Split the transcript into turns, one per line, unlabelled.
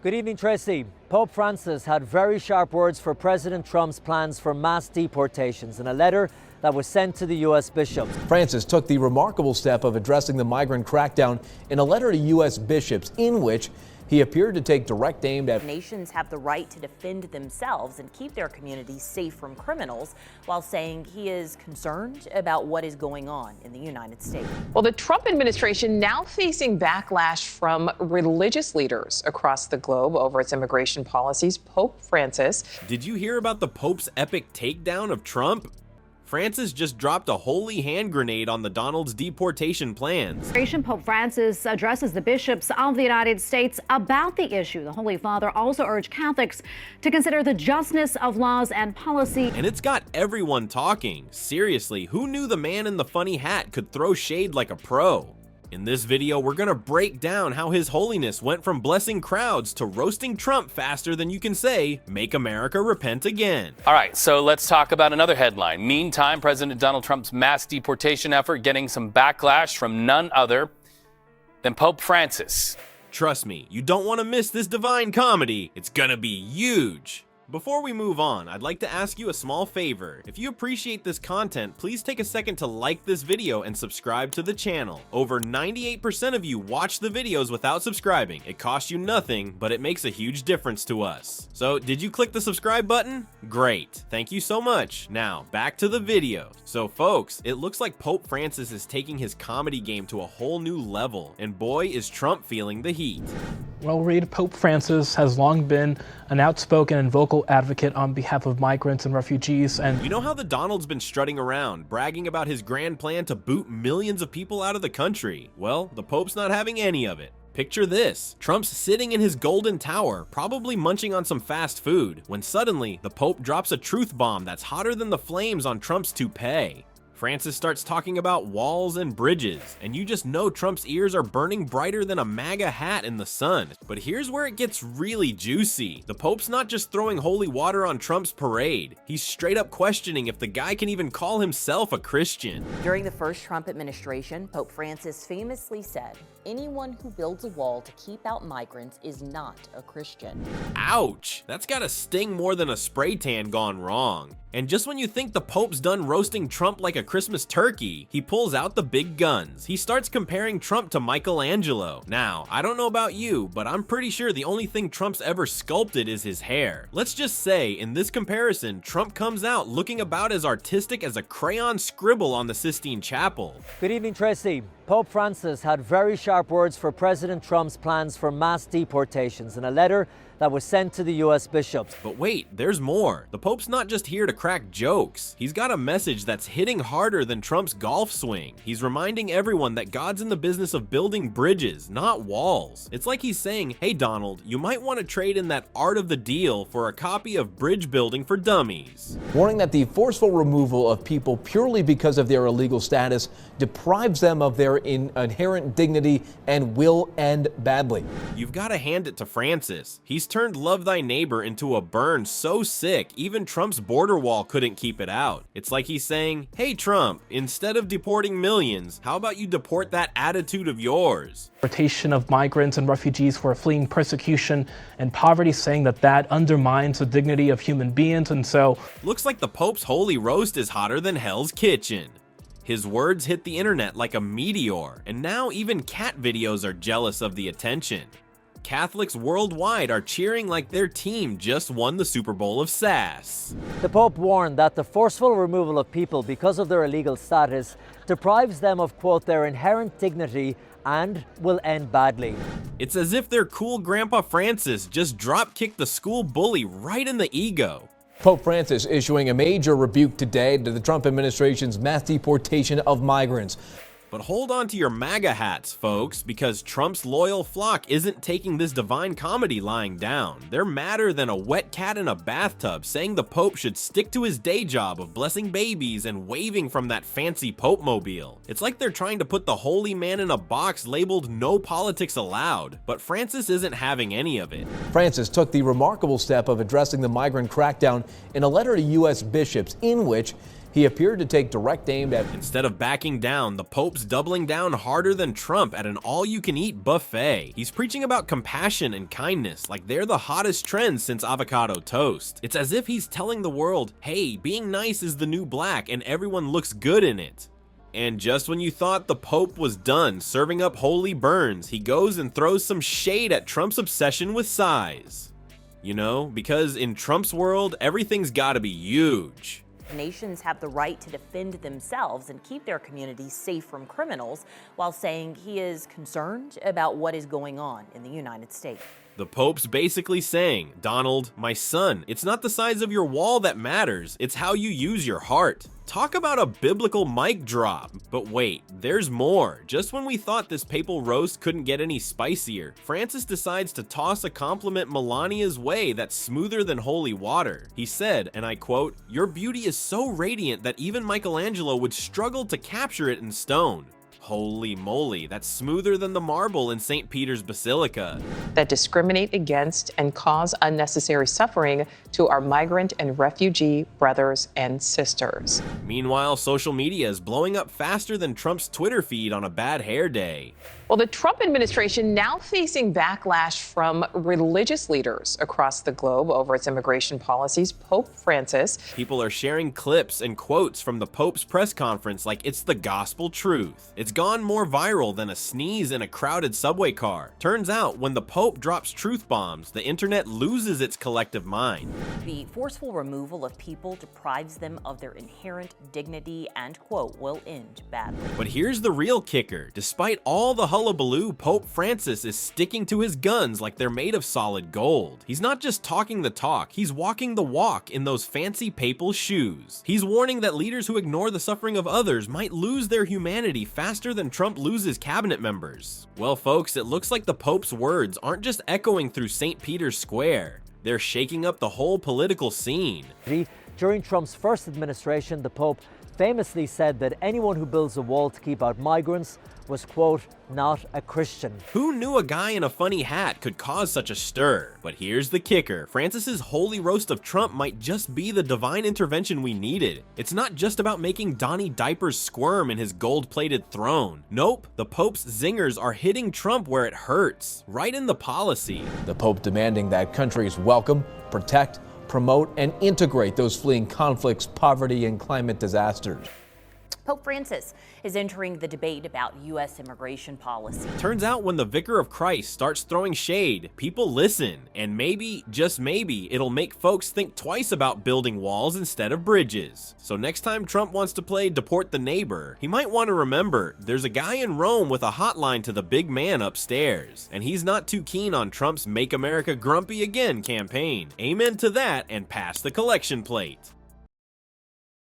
Good evening, Tracy. Pope Francis had very sharp words for President Trump's plans for mass deportations in a letter that was sent to the U.S. bishops.
Francis took the remarkable step of addressing the migrant crackdown in a letter to U.S. bishops in which he appeared to take direct aim at
nations have the right to defend themselves and keep their communities safe from criminals, while saying he is concerned about what is going on in the United States.
Well, the Trump administration now facing backlash from religious leaders across the globe over its immigration policies. Pope Francis.
Did you hear about the Pope's epic takedown of Trump? Francis just dropped a holy hand grenade on the Donald's deportation plans.
Pope Francis addresses the bishops of the United States about the issue. The Holy Father also urged Catholics to consider the justness of laws and policy.
And it's got everyone talking. Seriously, who knew the man in the funny hat could throw shade like a pro? In this video, we're gonna break down how His Holiness went from blessing crowds to roasting Trump faster than you can say, "Make America repent again."
All right, so let's talk about another headline. Meantime, President Donald Trump's mass deportation effort getting some backlash from none other than Pope Francis.
Trust me, you don't want to miss this divine comedy. It's gonna be huge. Before we move on, I'd like to ask you a small favor. If you appreciate this content, please take a second to like this video and subscribe to the channel. Over 98% of you watch the videos without subscribing. It costs you nothing, but it makes a huge difference to us. So, did you click the subscribe button? Great. Thank you so much. Now, back to the video. So folks, it looks like Pope Francis is taking his comedy game to a whole new level, and boy is Trump feeling the heat.
Well, Reed, Pope Francis has long been an outspoken and vocal advocate on behalf of migrants and refugees. And
you know how the Donald's been strutting around, bragging about his grand plan to boot millions of people out of the country? Well, the Pope's not having any of it. Picture this. Trump's sitting in his golden tower, probably munching on some fast food, when suddenly the Pope drops a truth bomb that's hotter than the flames on Trump's toupee. Francis starts talking about walls and bridges, and you just know Trump's ears are burning brighter than a MAGA hat in the sun. But here's where it gets really juicy. The Pope's not just throwing holy water on Trump's parade. He's straight up questioning if the guy can even call himself a Christian.
During the first Trump administration, Pope Francis famously said, "Anyone who builds a wall to keep out migrants is not a Christian."
Ouch! That's gotta sting more than a spray tan gone wrong. And just when you think the Pope's done roasting Trump like a Christmas turkey, he pulls out the big guns. He starts comparing Trump to Michelangelo. Now, I don't know about you, but I'm pretty sure the only thing Trump's ever sculpted is his hair. Let's just say, in this comparison, Trump comes out looking about as artistic as a crayon scribble on the Sistine Chapel.
Good evening, Tracy. Pope Francis had very sharp words for President Trump's plans for mass deportations in a letter that was sent to the U.S. bishops.
But wait, there's more. The Pope's not just here to crack jokes. He's got a message that's hitting harder than Trump's golf swing. He's reminding everyone that God's in the business of building bridges, not walls. It's like he's saying, hey Donald, you might want to trade in that art of the deal for a copy of Bridge Building for Dummies.
warning that the forceful removal of people purely because of their illegal status deprives them of their inherent dignity and will end badly.
You've got to hand it to Francis. He's turned love thy neighbor into a burn so sick, even Trump's border wall couldn't keep it out. It's like he's saying, hey Trump, instead of deporting millions, how about you deport that attitude of yours?
Deportation of migrants and refugees who are fleeing persecution and poverty, saying that undermines the dignity of human beings. And so
looks like the Pope's holy roast is hotter than Hell's Kitchen. His words hit the internet like a meteor, and now even cat videos are jealous of the attention. Catholics worldwide are cheering like their team just won the Super Bowl of sass.
The Pope warned that the forceful removal of people because of their illegal status deprives them of, quote, their inherent dignity and will end badly.
It's as if their cool Grandpa Francis just drop-kicked the school bully right in the ego.
Pope Francis issuing a major rebuke today to the Trump administration's mass deportation of migrants.
But hold on to your MAGA hats, folks, because Trump's loyal flock isn't taking this divine comedy lying down. They're madder than a wet cat in a bathtub, saying the Pope should stick to his day job of blessing babies and waving from that fancy Pope-mobile. It's like they're trying to put the holy man in a box labeled "No politics allowed," but Francis isn't having any of it.
Francis took the remarkable step of addressing the migrant crackdown in a letter to U.S. bishops in which he appeared to take direct aim at.
Instead of backing down, the Pope's doubling down harder than Trump at an all-you-can-eat buffet. He's preaching about compassion and kindness like they're the hottest trends since avocado toast. It's as if he's telling the world, hey, being nice is the new black and everyone looks good in it. And just when you thought the Pope was done serving up holy burns, he goes and throws some shade at Trump's obsession with size. You know, because in Trump's world, everything's gotta be huge.
Nations have the right to defend themselves and keep their communities safe from criminals, while saying he is concerned about what is going on in the United States.
The Pope's basically saying, Donald, my son, it's not the size of your wall that matters, it's how you use your heart. Talk about a biblical mic drop. But wait, there's more. Just when we thought this papal roast couldn't get any spicier, Francis decides to toss a compliment Melania's way that's smoother than holy water. He said, and I quote, "Your beauty is so radiant that even Michelangelo would struggle to capture it in stone." Holy moly, that's smoother than the marble in St. Peter's Basilica.
That discriminate against and cause unnecessary suffering to our migrant and refugee brothers and sisters.
Meanwhile, social media is blowing up faster than Trump's Twitter feed on a bad hair day.
Well, the Trump administration now facing backlash from religious leaders across the globe over its immigration policies. Pope Francis.
People are sharing clips and quotes from the Pope's press conference like it's the gospel truth. It's gone more viral than a sneeze in a crowded subway car. Turns out, when the Pope drops truth bombs, the internet loses its collective mind.
The forceful removal of people deprives them of their inherent dignity and, quote, will end badly.
But here's the real kicker. Despite all the hullabaloo, Pope Francis is sticking to his guns like they're made of solid gold. He's not just talking the talk, he's walking the walk in those fancy papal shoes. He's warning that leaders who ignore the suffering of others might lose their humanity faster than Trump loses cabinet members. Well, folks, it looks like the Pope's words aren't just echoing through St. Peter's Square. They're shaking up the whole political scene.
During Trump's first administration, the Pope famously said that anyone who builds a wall to keep out migrants was, quote, not a Christian.
Who knew a guy in a funny hat could cause such a stir? But here's the kicker. Francis's holy roast of Trump might just be the divine intervention we needed. It's not just about making Donnie Diapers squirm in his gold-plated throne. Nope, the Pope's zingers are hitting Trump where it hurts, right in the policy.
The Pope demanding that countries welcome, protect, promote, and integrate those fleeing conflicts, poverty, and climate disasters.
Pope Francis is entering the debate about U.S. immigration policy.
Turns out when the Vicar of Christ starts throwing shade, people listen. And maybe, just maybe, it'll make folks think twice about building walls instead of bridges. So next time Trump wants to play Deport the Neighbor, he might want to remember there's a guy in Rome with a hotline to the big man upstairs. And he's not too keen on Trump's Make America Grumpy Again campaign. Amen to that, and pass the collection plate.